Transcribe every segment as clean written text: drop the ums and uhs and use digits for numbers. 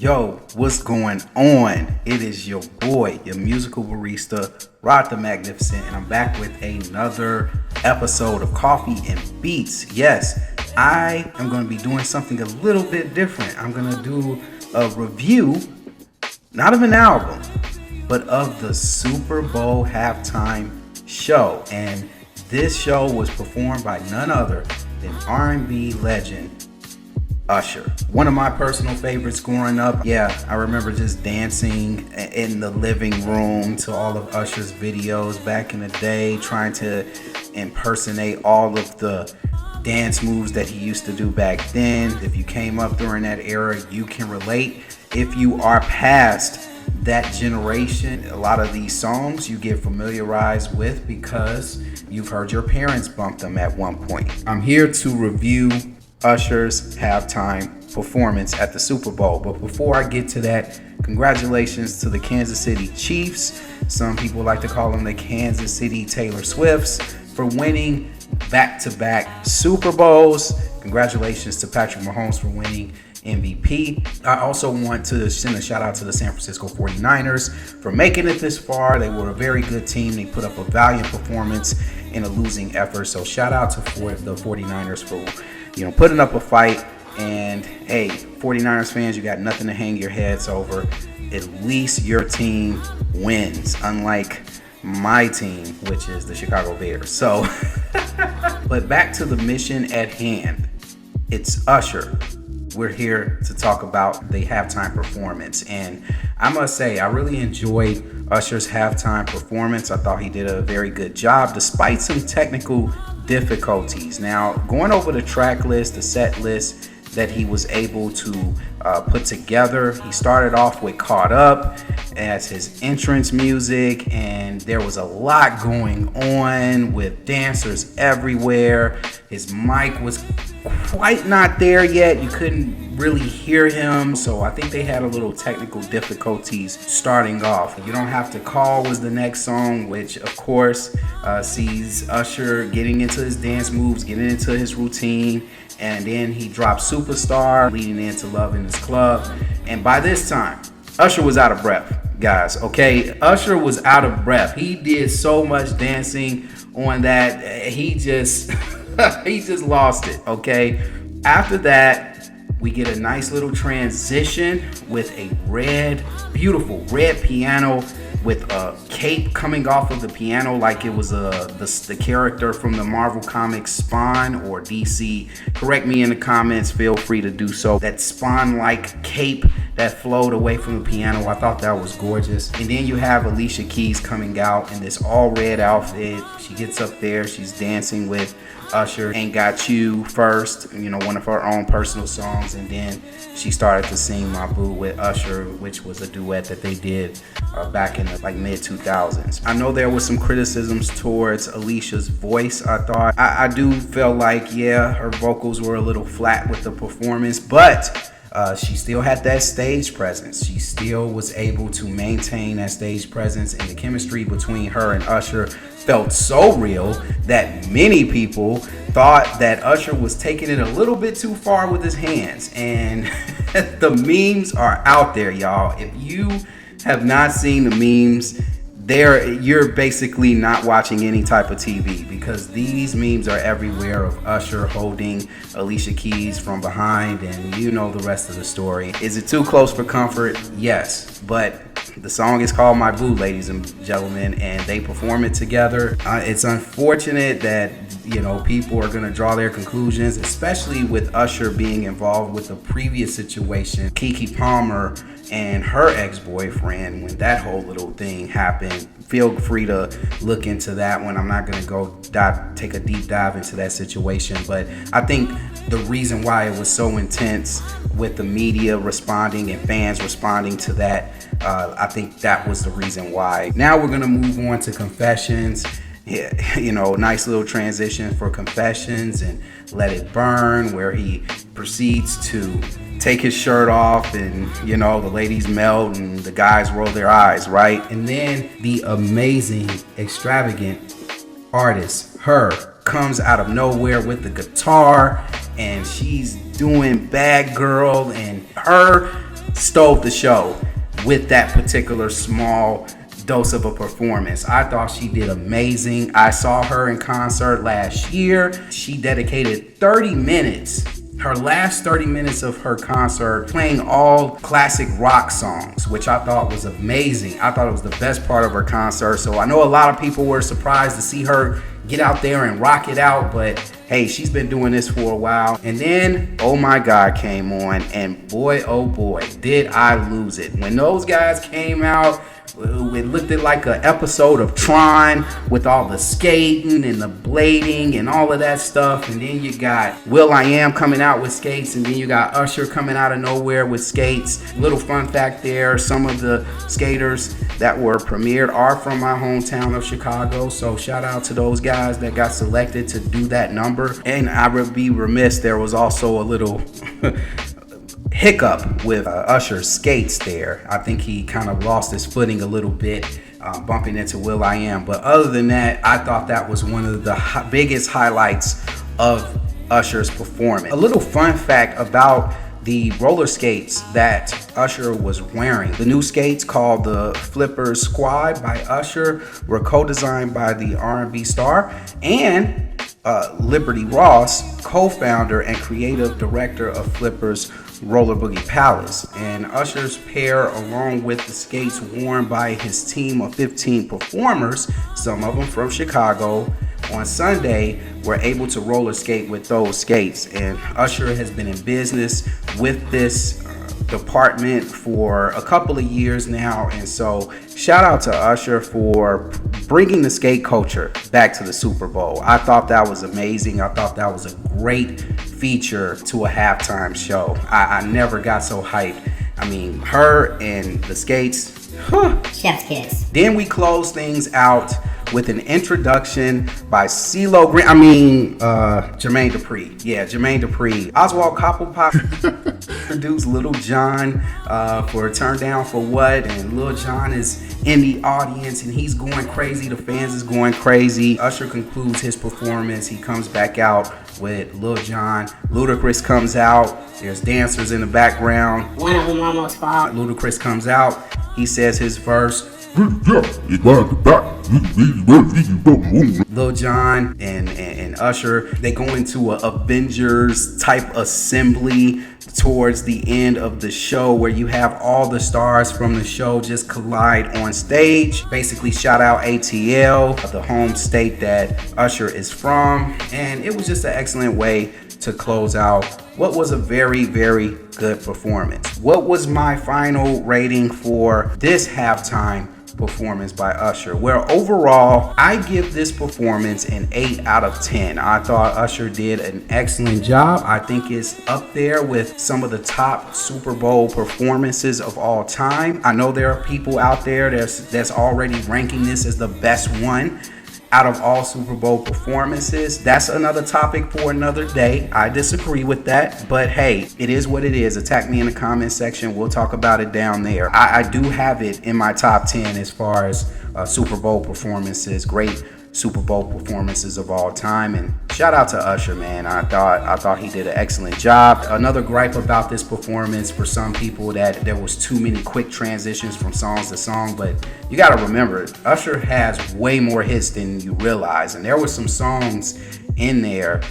Yo, what's going on? It is your boy, your musical barista, Rod the Magnificent, and I'm back with another episode of Coffee and Beats. Yes, I am going to be doing something a little bit different. I'm going to do a review, not of an album, but of the Super Bowl halftime show. And this show was performed by none other than R&B legend Usher. One of my personal favorites growing up. Yeah, I remember just dancing in the living room to all of Usher's videos back in the day, trying to impersonate all of the dance moves that he used to do back then. If you came up during that era, you can relate. If you are past that generation, a lot of these songs you get familiarized with because you've heard your parents bump them at one point. I'm here to review Usher's halftime performance at the Super Bowl. But before I get to that, congratulations to the Kansas City Chiefs. Some people like to call them the Kansas City Taylor Swifts for winning back-to-back Super Bowls. Congratulations to Patrick Mahomes for winning MVP. I also want to send a shout out to the San Francisco 49ers for making it this far. They were a very good team. They put up a valiant performance in a losing effort. So shout out to the 49ers for putting up a fight. And hey, 49ers fans, you got nothing to hang your heads over. At least your team wins, unlike my team, which is the Chicago Bears. So, but back to the mission at hand. It's Usher. We're here to talk about the halftime performance. And I must say, I really enjoyed Usher's halftime performance. I thought he did a very good job, despite some technical difficulties. Now, going over the track list, the set list that he was able to put together, he started off with Caught Up as his entrance music, and there was a lot going on with dancers everywhere. His mic was quite not there yet. You couldn't really hear him, so I think they had a little technical difficulties starting off. You Don't Have to Call was the next song, which of course sees Usher getting into his dance moves, getting into his routine, and then he dropped Superstar, leading into Love in His Club. And by this time, Usher was out of breath, guys, okay? Usher was out of breath. He did so much dancing on that, he just he just lost it, okay? After that, we get a nice little transition with a beautiful red piano with a cape coming off of the piano like it was the character from the Marvel Comics Spawn or DC. Correct me in the comments, feel free to do so. That Spawn-like cape that flowed away from the piano, I thought that was gorgeous. And then you have Alicia Keys coming out in this all red outfit. She gets up there, she's dancing with Usher, Ain't Got You first, one of her own personal songs, and then she started to sing My Boo with Usher, which was a duet that they did back in the mid 2000s. I know there was some criticisms towards Alicia's voice. I do feel like, yeah, her vocals were a little flat with the performance, but she still had that stage presence. She still was able to maintain that stage presence, and the chemistry between her and Usher felt so real that many people thought that Usher was taking it a little bit too far with his hands. And the memes are out there, y'all. If you have not seen the memes, you're basically not watching any type of TV, because these memes are everywhere of Usher holding Alicia Keys from behind, and you know the rest of the story. Is it too close for comfort? Yes, but the song is called My Boo, ladies and gentlemen, and they perform it together. It's unfortunate that people are going to draw their conclusions, especially with Usher being involved with the previous situation, Keke Palmer and her ex-boyfriend, when that whole little thing happened. Feel free to look into that one. I'm not going to go take a deep dive into that situation, but I think the reason why it was so intense with the media responding and fans responding to that, I think that was the reason why. Now we're going to move on to Confessions. Yeah, nice little transition for Confessions and Let It Burn, where he proceeds to take his shirt off, and the ladies melt and the guys roll their eyes, right? And then the amazing, extravagant artist, her, comes out of nowhere with the guitar, and she's doing Bad Girl, and her stole the show with that particular small dose of a performance. I thought she did amazing. I saw her in concert last year. She dedicated 30 minutes, her last 30 minutes of her concert, playing all classic rock songs, which I thought was amazing. I thought it was the best part of her concert. So I know a lot of people were surprised to see her get out there and rock it out, but hey, she's been doing this for a while. And then Oh My God came on, and boy, oh boy, did I lose it. When those guys came out, it looked like an episode of Tron with all the skating and the blading and all of that stuff. And then you got will.i.am coming out with skates, and then you got Usher coming out of nowhere with skates. Little fun fact there, some of the skaters that were premiered are from my hometown of Chicago. So shout out to those guys that got selected to do that number. And I would be remiss, there was also a little hiccup with Usher's skates there. I think he kind of lost his footing a little bit, bumping into will.i.am. But other than that, I thought that was one of the biggest highlights of Usher's performance. A little fun fact about the roller skates that Usher was wearing. The new skates, called the Flippers Squad by Usher, were co-designed by the R&B star and Liberty Ross, co-founder and creative director of Flippers Roller Boogie Palace. And Usher's pair, along with the skates worn by his team of 15 performers, some of them from Chicago, on Sunday were able to roller skate with those skates. And Usher has been in business with this department for a couple of years now, and so shout out to Usher for bringing the skate culture back to the Super Bowl. I thought that was amazing. I thought that was a great feature to a halftime show. I never got so hyped. I mean, her and the skates, chef's kiss. Then we close things out with an introduction by Jermaine Dupri. Yeah, Jermaine Dupri. Oswald Cobblepot produced Lil Jon for Turn Down for What, and Lil Jon is in the audience and he's going crazy. The fans is going crazy. Usher concludes his performance. He comes back out with Lil Jon. Ludacris comes out. There's dancers in the background. One of them almost fall. Ludacris comes out. He says his verse. Lil Jon and Usher, they go into a Avengers type assembly towards the end of the show, where you have all the stars from the show just collide on stage. Basically shout out ATL, the home state that Usher is from, and it was just an excellent way to close out what was a very, very good performance. What was my final rating for this halftime performance by Usher? Well, overall, I give this performance an 8 out of 10. I thought Usher did an excellent job. I think it's up there with some of the top Super Bowl performances of all time. I know there are people out there that's already ranking this as the best one out of all Super Bowl performances. That's another topic for another day. I disagree with that, but hey, it is what it is. Attack me in the comment section. We'll talk about it down there. I do have it in my top 10 as far as Super Bowl performances, great Super Bowl performances of all time. And shout out to Usher, man. I thought he did an excellent job. Another gripe about this performance for some people, that there was too many quick transitions from songs to song, but you got to remember, Usher has way more hits than you realize, and there were some songs in there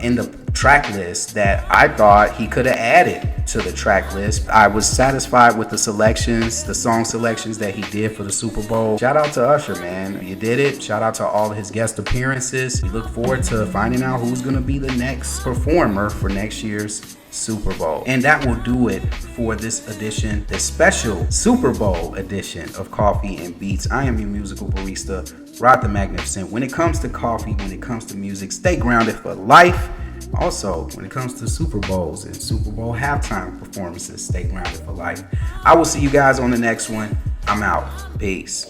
in the track list that I thought he could have added to the track list. I was satisfied with the selections, the song selections that he did for the Super Bowl. Shout out to Usher, man. You did it. Shout out to all of his guest appearances. We look forward to finding out who's going to be the next performer for next year's Super Bowl. And that will do it for this edition, the special Super Bowl edition of Coffee and Beats. I am your musical barista, Rod the Magnificent. When it comes to coffee, when it comes to music, stay grounded for life. Also, when it comes to Super Bowls and Super Bowl halftime performances, stay grounded for life. I will see you guys on the next one. I'm out. Peace.